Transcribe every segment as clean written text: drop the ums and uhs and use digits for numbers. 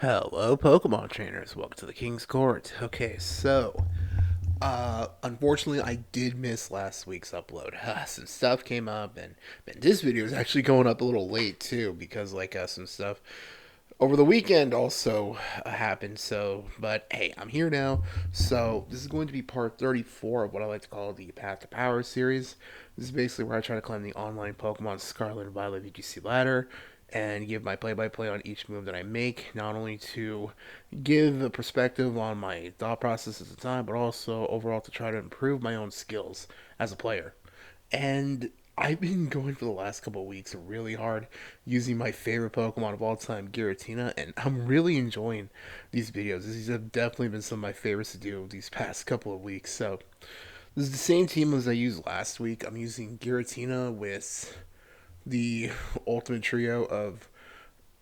Hello, Pokemon trainers. Welcome to the King's Court. Okay, so, unfortunately, I did miss last week's upload. Some stuff came up, and man, this video is actually going up a little late too because, some stuff over the weekend also happened. So, but hey, I'm here now. So, this is going to be part 34 of what I like to call the Path to Power series. This is basically where I try to climb the online Pokemon Scarlet and Violet VGC ladder and give my play-by-play on each move that I make, not only to give a perspective on my thought process at the time, but also overall to try to improve my own skills as a player. And I've been going for the last couple of weeks really hard using my favorite Pokemon of all time, Giratina, and I'm really enjoying these videos. These have definitely been some of my favorites to do these past couple of weeks. So this is the same team as I used last week. I'm using Giratina with the ultimate trio of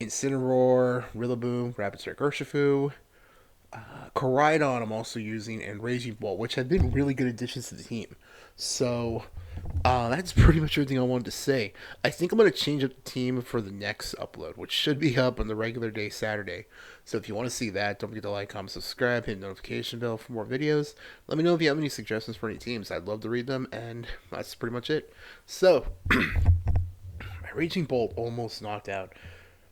Incineroar, Rillaboom, Rapid Strike Urshifu, Koraidon I'm also using, and Raging Bolt, which have been really good additions to the team. So that's pretty much everything I wanted to say. I think I'm going to change up the team for the next upload, which should be up on the regular day Saturday. So if you want to see that, don't forget to like, comment, subscribe, hit the notification bell for more videos. Let me know if you have any suggestions for any teams. I'd love to read them, and that's pretty much it. So, my Raging Bolt almost knocked out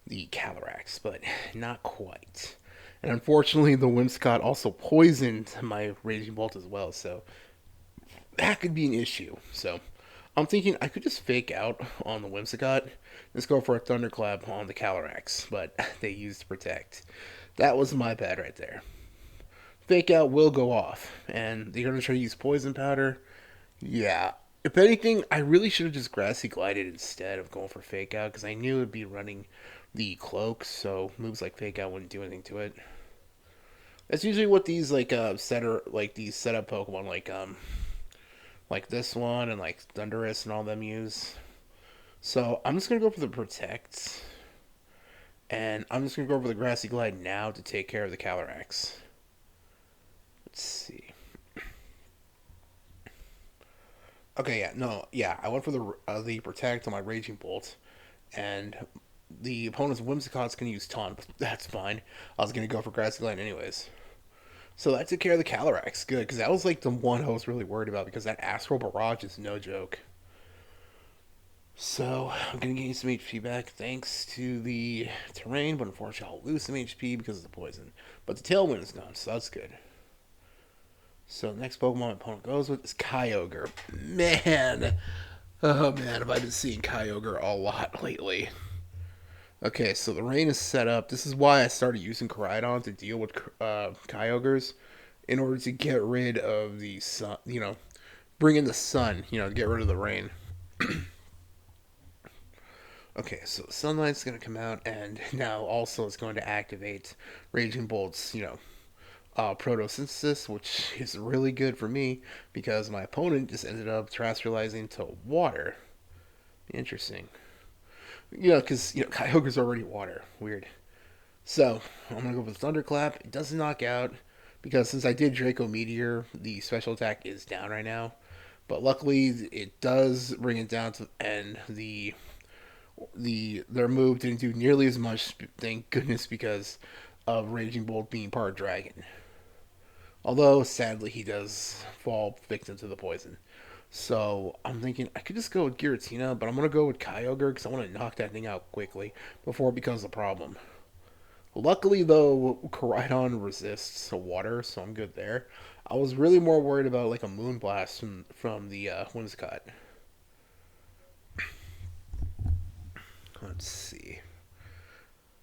the Calyrex, but not quite. And unfortunately, the Whimsicott also poisoned my Raging Bolt as well, so that could be an issue. So I'm thinking I could just fake out on the Whimsicott. Let's go for a Thunderclap on the Calyrex, but they used Protect. That was my bad right there. Fake out will go off, and they're going to try to use Poison Powder. Yeah. If anything, I really should have just Grassy Glided instead of going for Fake Out, because I knew it would be running the Cloak, so moves like Fake Out wouldn't do anything to it. That's usually what these these setup Pokemon like this one and like Thundurus and all them use. So I'm just gonna go for the Protect, and I'm just gonna go for the Grassy Glide now to take care of the Calyrex. Let's see. Okay, yeah, no, yeah, I went for the Protect on my Raging Bolt, and the opponent's Whimsicott's gonna use Taunt, but that's fine. I was gonna go for Grassy Glide anyways. So that took care of the Calyrex, good, because that was like the one I was really worried about because that Astral Barrage is no joke. So I'm gonna gain some HP back thanks to the terrain, but unfortunately I'll lose some HP because of the poison. But the Tailwind is gone, so that's good. So the next Pokemon my opponent goes with is Kyogre. Man, oh man, have I been seeing Kyogre a lot lately. Okay, so the rain is set up. This is why I started using Koraidon to deal with Kyogres in order to get rid of the sun, bring in the sun, to get rid of the rain. Okay, so Sunlight's going to come out, and now also it's going to activate Raging Bolt's, photosynthesis, which is really good for me because my opponent just ended up terrestrializing to water. Interesting. Because, Kyogre's already water. Weird. So, I'm going to go with Thunderclap. It doesn't knock out because since I did Draco Meteor, the special attack is down right now. But luckily, it does bring it down to, and their move didn't do nearly as much. Thank goodness because of Raging Bolt being part dragon. Although sadly he does fall victim to the poison. So I'm thinking I could just go with Giratina, but I'm gonna go with Kyogre because I want to knock that thing out quickly before it becomes a problem. Luckily though, Koraidon resists water, so I'm good there. I was really more worried about like a Moonblast from the Whimsicott. Let's see.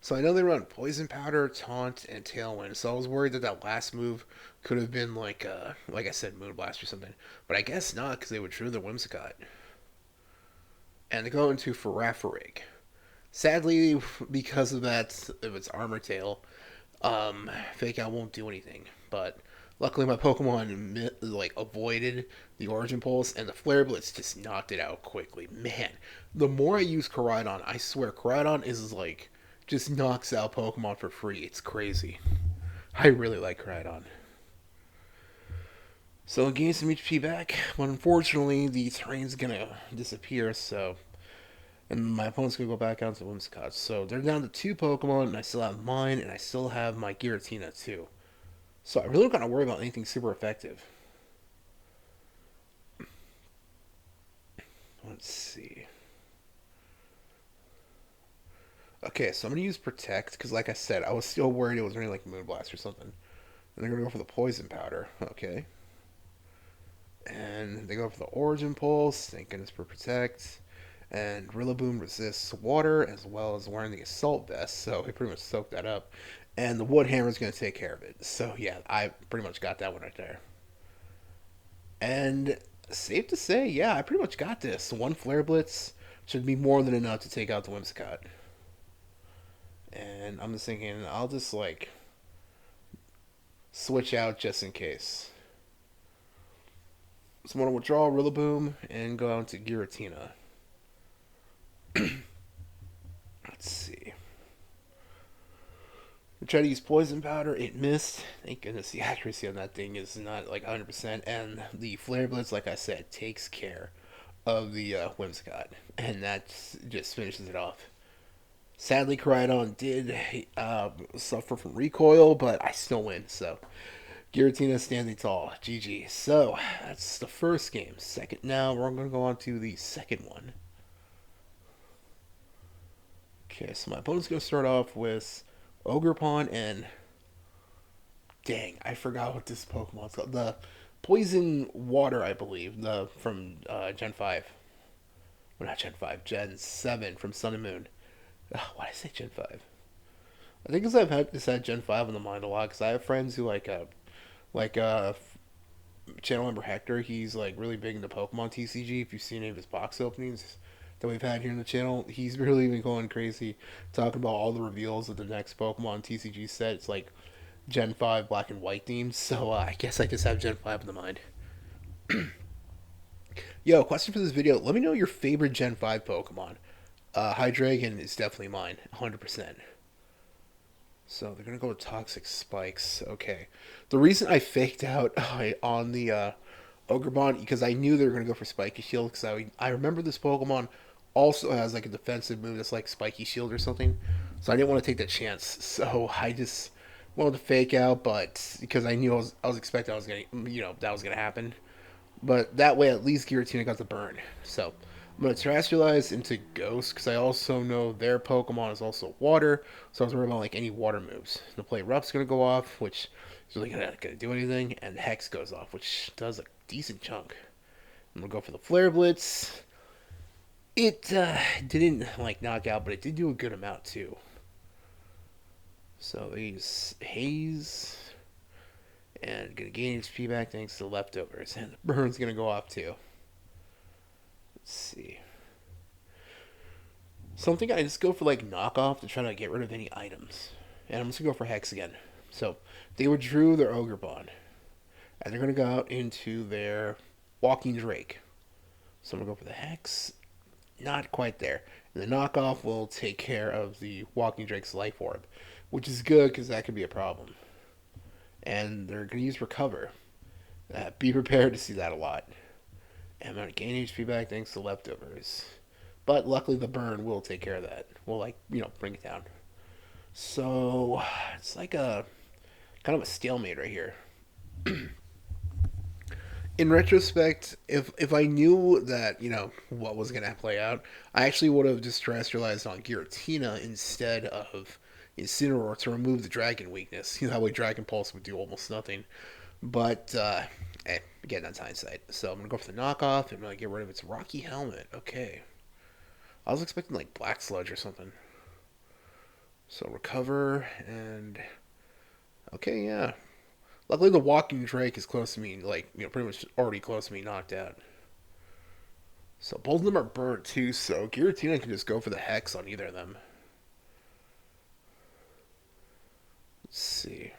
So I know they run Poison Powder, Taunt, and Tailwind. So I was worried that that last move could have been like I said, Moonblast or something. But I guess not, because they would true the Whimsicott. And they go into Farafrig. Sadly, because of that, of its Armor Tail, Fake Out won't do anything. But luckily, my Pokemon avoided the Origin Pulse, and the Flare Blitz just knocked it out quickly. Man, the more I use Koraidon, I swear Koraidon is like just knocks out Pokemon for free. It's crazy. I really like Koraidon. So gain some HP back, but unfortunately the terrain's gonna disappear. So And my opponent's gonna go back out to Whimsicott. So they're down to two Pokemon, and I still have mine, and I still have my Giratina too. So I really don't gotta worry about anything super effective. Let's see. Okay, so I'm gonna use Protect because, like I said, I was still worried it was running like Moonblast or something. And they're gonna go for the Poison Powder. Okay. And they go for the Origin Pulse. Thank goodness for Protect. And Rillaboom resists water as well as wearing the Assault Vest, so he pretty much soaked that up. And the Wood Hammer is going to take care of it. So yeah, I pretty much got that one right there. And safe to say, yeah, I pretty much got this. One Flare Blitz should be more than enough to take out the Whimsicott. And I'm just thinking, I'll just like switch out just in case. So I'm going to withdraw Rillaboom and go out to Giratina. Let's see. I tried to use Poison Powder, it missed. Thank goodness the accuracy on that thing is not like 100%. And the Flare Blitz, like I said, takes care of the Whimsicott. And that just finishes it off. Sadly, Koraidon did suffer from recoil, but I still win. So, Giratina standing tall. GG. So, that's the first game. Second, now we're going to go on to the second one. Okay, so my opponent's going to start off with Ogerpon and dang, I forgot what this Pokemon's called. The Poison Water, I believe, the from Gen 5. Well, not Gen 5, Gen 7 from Sun and Moon. Why did I say Gen 5? I think because I've had this had Gen 5 on the mind a lot because I have friends who like channel member Hector. He's like really big into Pokemon TCG. If you've seen any of his box openings that we've had here in the channel, he's really been going crazy talking about all the reveals of the next Pokemon TCG set. It's like Gen 5 black and white themed, so I guess I just have Gen 5 in the mind. Yo, question for this video. Let me know your favorite Gen 5 Pokemon. Hydreigon is definitely mine, 100%. So they're going to go with Toxic Spikes. Okay. The reason I faked out on the Ogremon, because I knew they were going to go for Spiky Shield, because I remember this Pokemon also has like a defensive move that's like Spiky Shield or something. So I didn't want to take that chance. So I just wanted to fake out, but because I knew I was expecting I was going to, that was going to happen. But that way, at least Giratina got the burn. So I'm going to terrestrialize into Ghost because I also know their Pokemon is also water. So I was worried about like any water moves. The play Rough's going to go off, which is really going to do anything. And Hex goes off, which does a decent chunk. I'm going to go for the Flare Blitz. It didn't like knock out, but it did do a good amount too. So these Haze. And gonna gain HP back thanks to the leftovers. And the burn's gonna go off too. Let's see. So I'm thinking I just go for like knockoff to try to get rid of any items. And I'm just gonna go for Hex again. So they withdrew their Ogre Bond. And they're gonna go out into their Walking Drake. So I'm gonna go for the Hex. Not quite there. And the knockoff will take care of the Walking Drake's Life Orb. Which is good because that could be a problem. And they're going to use Recover. Be prepared to see that a lot. And I'm going to gain HP back thanks to leftovers. But luckily the burn will take care of that. We'll bring it down. So it's like a kind of a stalemate right here. In retrospect, if I knew that, what was going to play out, I actually would have just terrestrialized on Giratina instead of Incineroar to remove the Dragon weakness. That way Dragon Pulse would do almost nothing. But, again, that's hindsight. So I'm going to go for the knockoff. I'm going to get rid of its Rocky Helmet. Okay. I was expecting, like, Black Sludge or something. So recover and... Okay, yeah. Luckily the Walking Drake is close to me, like, pretty much already close to me knocked out. So both of them are burnt too, so Giratina can just go for the Hex on either of them. Let's see.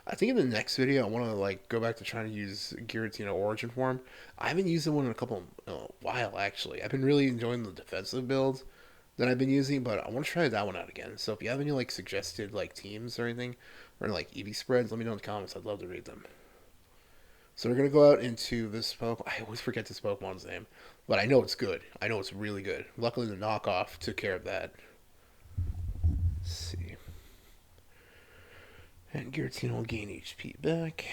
I think in the next video I want to like go back to trying to use Giratina Origin Form. I haven't used one in a while actually. I've been really enjoying the defensive build that I've been using, but I want to try that one out again. So if you have any like suggested like teams or anything, or like EV spreads, let me know in the comments. I'd love to read them. So we're gonna go out into this Pokemon. I always forget this Pokemon's name, but I know it's good. I know it's really good. Luckily, the knockoff took care of that. Let's see. And Giratina will gain HP back,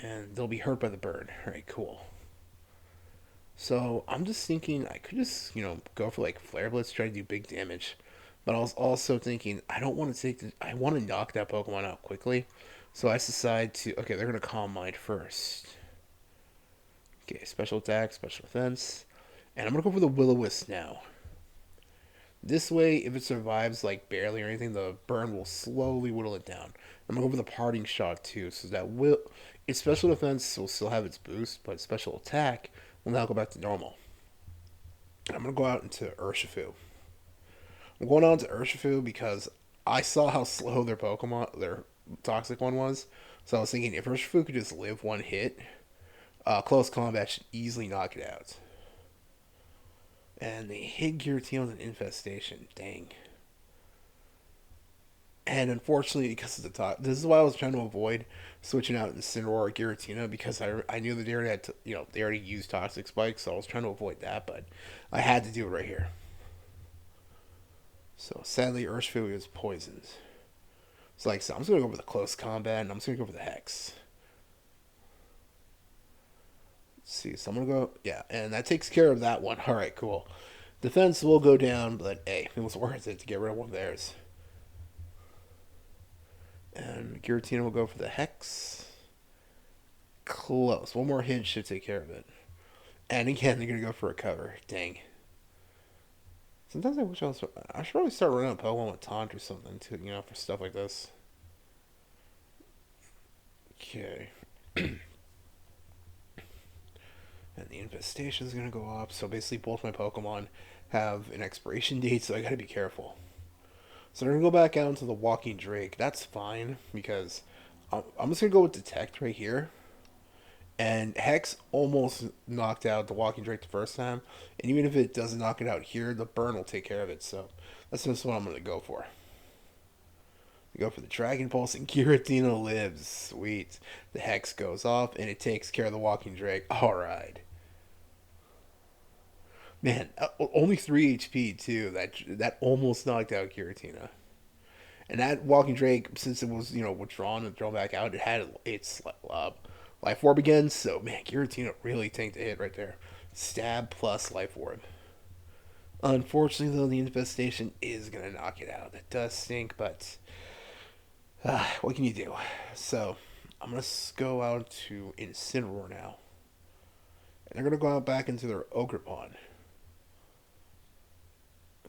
and they'll be hurt by the burn. Alright, cool. So I'm just thinking I could just, go for like Flare Blitz, try to do big damage. But I was also thinking I don't want to I want to knock that Pokemon out quickly. So I decide to, okay, they're going to Calm Mind first. Okay, special attack, special defense. And I'm going to go for the Will-O-Wisp now. This way, if it survives like barely or anything, the burn will slowly whittle it down. I'm gonna go for the parting shot too, so that will its special defense will still have its boost, but special attack will now go back to normal. I'm gonna go out into Urshifu. I'm going on to Urshifu because I saw how slow their toxic one was. So I was thinking if Urshifu could just live one hit, close combat should easily knock it out. And they hit Giratina with an infestation. Dang. And unfortunately, because of the top, this is why I was trying to avoid switching out Incineroar or Giratina because I knew that they already had they already used Toxic Spike, so I was trying to avoid that, but I had to do it right here. So sadly, Urshifu was poisoned. So like I said, I'm just gonna go for the close combat, and I'm just gonna go for the Hex. Let's see, so I'm gonna go, yeah, and that takes care of that one. All right, cool. Defense will go down, but hey, it was worth it to get rid of one of theirs. And Giratina will go for the Hex. Close. One more hit should take care of it. And again, they're going to go for a cover. Dang. Sometimes I wish I should probably start running a Pokemon with Taunt or something, too, for stuff like this. Okay. And the infestation is going to go up. So basically, both my Pokemon have an expiration date, so I got to be careful. So they're going to go back out into the Walking Drake. That's fine, because I'm just going to go with Detect right here. And Hex almost knocked out the Walking Drake the first time. And even if it doesn't knock it out here, the burn will take care of it. So that's just what I'm going to go for. Go for the Dragon Pulse, and Giratina lives. Sweet. The Hex goes off, and it takes care of the Walking Drake. Alright. Man, only 3 HP, too. That almost knocked out Giratina. And that Walking Drake, since it was, withdrawn and thrown back out, it had its Life Orb again. So, man, Giratina really tanked a hit right there. Stab plus Life Orb. Unfortunately, though, the infestation is going to knock it out. That does stink, but what can you do? So, I'm going to go out to Incineroar now. And they're going to go out back into their Ogre Pond.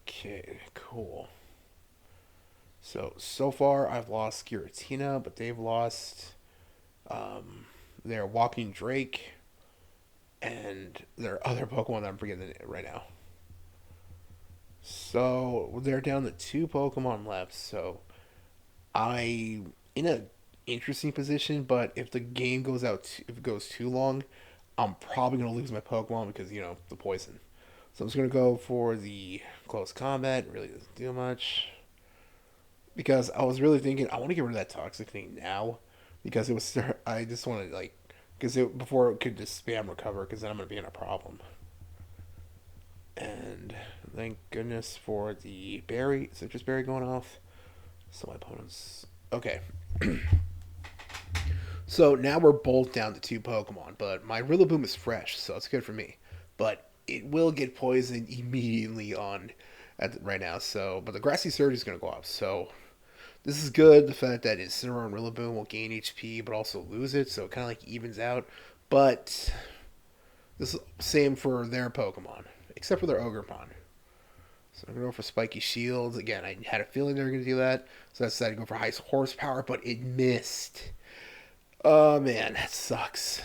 Okay, cool. So far I've lost Giratina, but they've lost their Walking Drake and their other Pokemon that I'm forgetting right now. So they're down to 2 Pokemon left. So I in a interesting position, but if the game goes if it goes too long, I'm probably gonna lose my Pokemon because the poison. So I'm just gonna go for the close combat. It really doesn't do much because I was really thinking I want to get rid of that toxic thing now because it was I just want to because before it could just spam recover because then I'm gonna be in a problem. And thank goodness for the citrus berry going off. So my opponent's okay. So now we're both down to 2 Pokemon, but my Rillaboom is fresh, so it's good for me. But it will get poisoned immediately right now. So, but the Grassy Surge is going to go off. So this is good. The fact that Incineroar and Rillaboom will gain HP, but also lose it, so it kind of evens out. But this is same for their Pokemon, except for their Ogre Pond. So I'm going to go for Spiky Shields. Again, I had a feeling they were going to do that, so I decided to go for high horsepower, but it missed. Oh man, that sucks.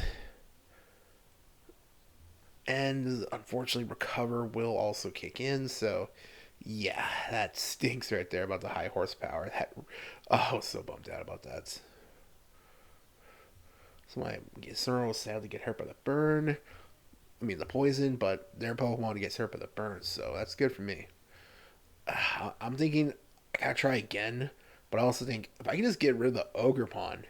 And unfortunately, Recover will also kick in, so yeah, that stinks right there about the high horsepower. I was so bummed out about that. So my Incineroar will sadly get hurt by the burn. I mean the poison, but their Pokemon gets hurt by the burn, so that's good for me. I'm thinking I gotta try again, but I also think if I can just get rid of the Ogre Pond,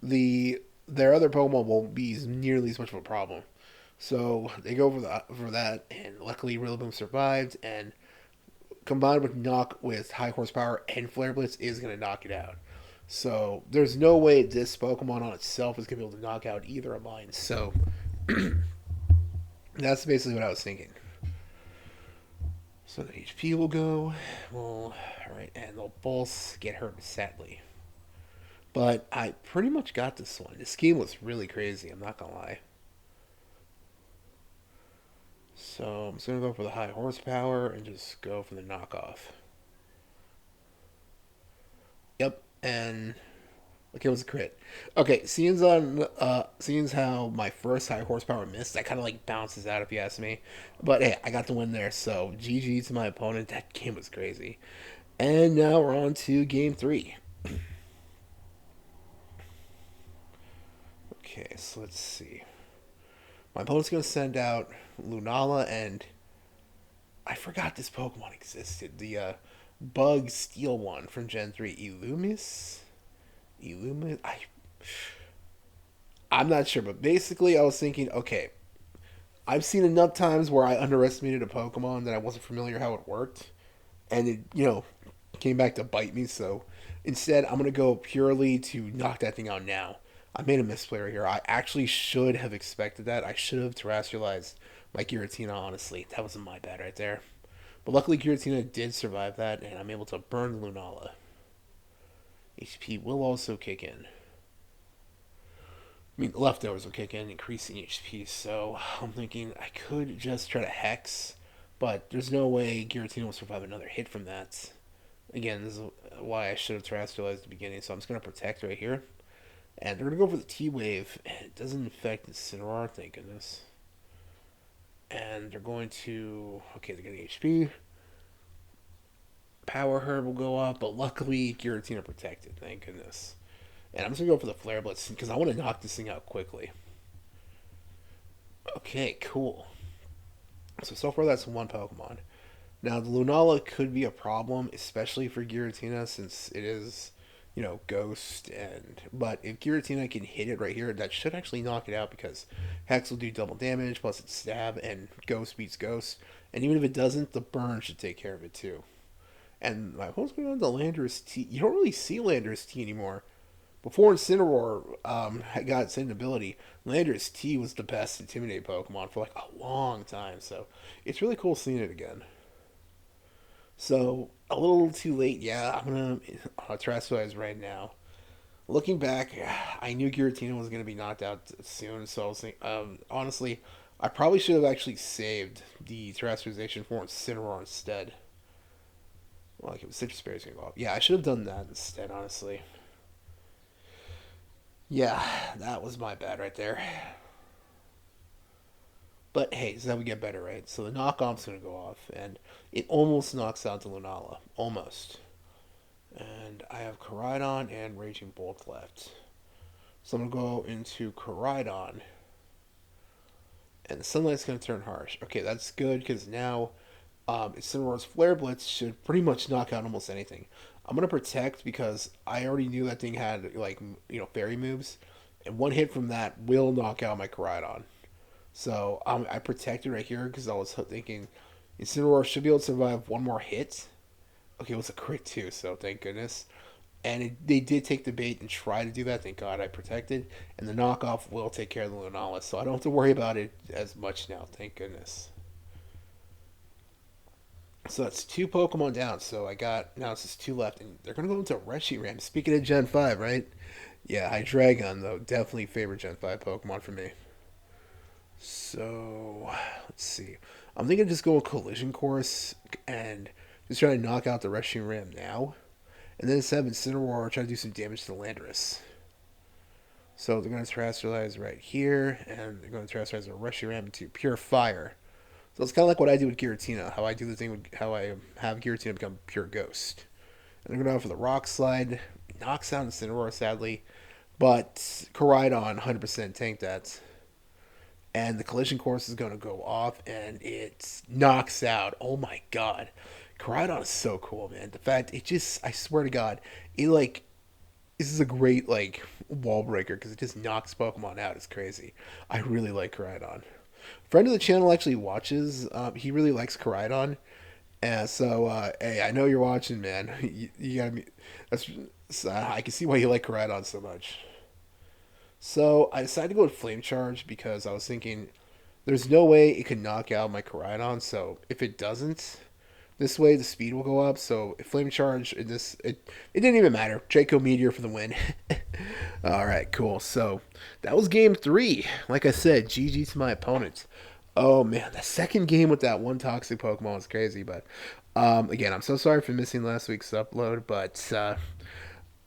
the their other Pokemon won't be nearly as much of a problem. So they go for that, and luckily Rillaboom survived, and combined with knock with high horsepower and Flare Blitz is going to knock it out. So there's no way this Pokemon on itself is going to be able to knock out either of mine. So that's basically what I was thinking. So the HP will go. Well, alright, and they'll both get hurt sadly. But I pretty much got this one. This game was really crazy, I'm not gonna lie. So I'm just gonna go for the high horsepower and just go for the knockoff. Yep, and okay, it was a crit. Okay, seeing as how my first high horsepower missed, that kind of like bounces out if you ask me. But hey, I got the win there, so GG to my opponent. That game was crazy. And now we're on to game three. Okay, so let's see. My opponent's gonna send out Lunala, and I forgot this Pokemon existed. The Bug Steel one from Gen 3, Illumis. Illumis. I'm not sure, but basically, I was thinking, okay, I've seen enough times where I underestimated a Pokemon that I wasn't familiar how it worked, and it, came back to bite me. So instead, I'm gonna go purely to knock that thing out now. I made a misplay right here. I actually should have expected that. I should have terrestrialized my Giratina. Honestly, that was my bad right there. But luckily, Giratina did survive that, and I'm able to burn Lunala. HP will also kick in. I mean, the leftovers will kick in, increasing HP. So I'm thinking I could just try to Hex, but there's no way Giratina will survive another hit from that. Again, this is why I should have terrestrialized at the beginning. So I'm just going to Protect right here. And they're going to go for the T-Wave, and it doesn't affect Incineroar, thank goodness. And they're going to... Okay, they're getting HP. Power Herb will go up, but luckily Giratina protected, thank goodness. And I'm just going to go for the Flare Blitz, because I want to knock this thing out quickly. Okay, cool. So far that's one Pokemon. Now, the Lunala could be a problem, especially for Giratina, since it is, Ghost. But if Giratina can hit it right here, that should actually knock it out because Hex will do double damage, plus it's Stab, and Ghost beats Ghost. And even if it doesn't, the Burn should take care of it too. And my opponent's going on to Landorus T. You don't really see Landorus T anymore. Before Incineroar got its ability, Landorus T was the best Intimidate Pokemon for like a long time. So it's really cool seeing it again. So a little too late, yeah. I'm gonna terrestrialize right now. Looking back, I knew Giratina was gonna be knocked out soon, so I was thinking, honestly, I probably should have actually saved the terrestrialization for Incineroar instead. Well, like it was Citrus Berry's gonna go up. Yeah, I should have done that instead, honestly. Yeah, that was my bad right there. But hey, so that we get better, right? So the knockoff's gonna go off, and it almost knocks out the Lunala. Almost. And I have Koraidon and Raging Bolt left. So I'm gonna go into Koraidon. And the sunlight's gonna turn harsh. Okay, that's good because now Incineroar's Flare Blitz should pretty much knock out almost anything. I'm gonna Protect because I already knew that thing had like fairy moves, and one hit from that will knock out my Koraidon. So I protected right here because I was thinking Incineroar should be able to survive one more hit. Okay, it was a crit too, so thank goodness. And they did take the bait and try to do that. Thank God I protected. And the knockoff will take care of the Lunala, so I don't have to worry about it as much now. Thank goodness. So that's two Pokemon down. So I got now it's just two left, and they're gonna go into Reshiram. Speaking of Gen 5, right? Yeah, Hydreigon though definitely favorite Gen 5 Pokemon for me. So let's see. I'm thinking just go with Collision Course and just try to knock out the Rushing Ram now. And then instead of Incineroar, try to do some damage to Landorus. So they're going to terrestrialize right here, and they're going to terrestrialize the Rushing Ram into Pure Fire. So it's kind of like what I do with Giratina, how I do the thing with how I have Giratina become Pure Ghost. And they're going to go for the Rock Slide. Knocks out Incineroar, sadly. But Koraidon 100% tank that. And the Collision Course is going to go off, and it knocks out. Oh my god. Koraidon is so cool, man. The fact, I swear to god, it like, this is a great like wall breaker because it just knocks Pokemon out. It's crazy. I really like Koraidon. Friend of the channel actually watches. He really likes Koraidon, and so hey, I know you're watching, man. You gotta be. That's I can see why you like Koraidon so much. So I decided to go with Flame Charge because I was thinking there's no way it could knock out my Koraidon. So if it doesn't, this way the speed will go up. So if Flame Charge, it didn't even matter. Draco Meteor for the win. All right, cool. So that was game three. Like I said, GG to my opponent. Oh man, the second game with that one toxic Pokemon was crazy. But again, I'm so sorry for missing last week's upload. But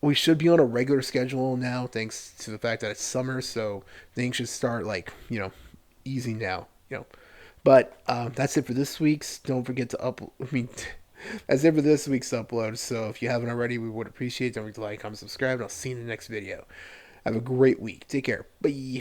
we should be on a regular schedule now, thanks to the fact that it's summer. So things should start like easing now. But that's it for this week's. Don't forget to upload. I mean, that's it for this week's upload. So if you haven't already, we would appreciate it. Don't forget to like, comment, subscribe, and I'll see you in the next video. Have a great week. Take care. Bye.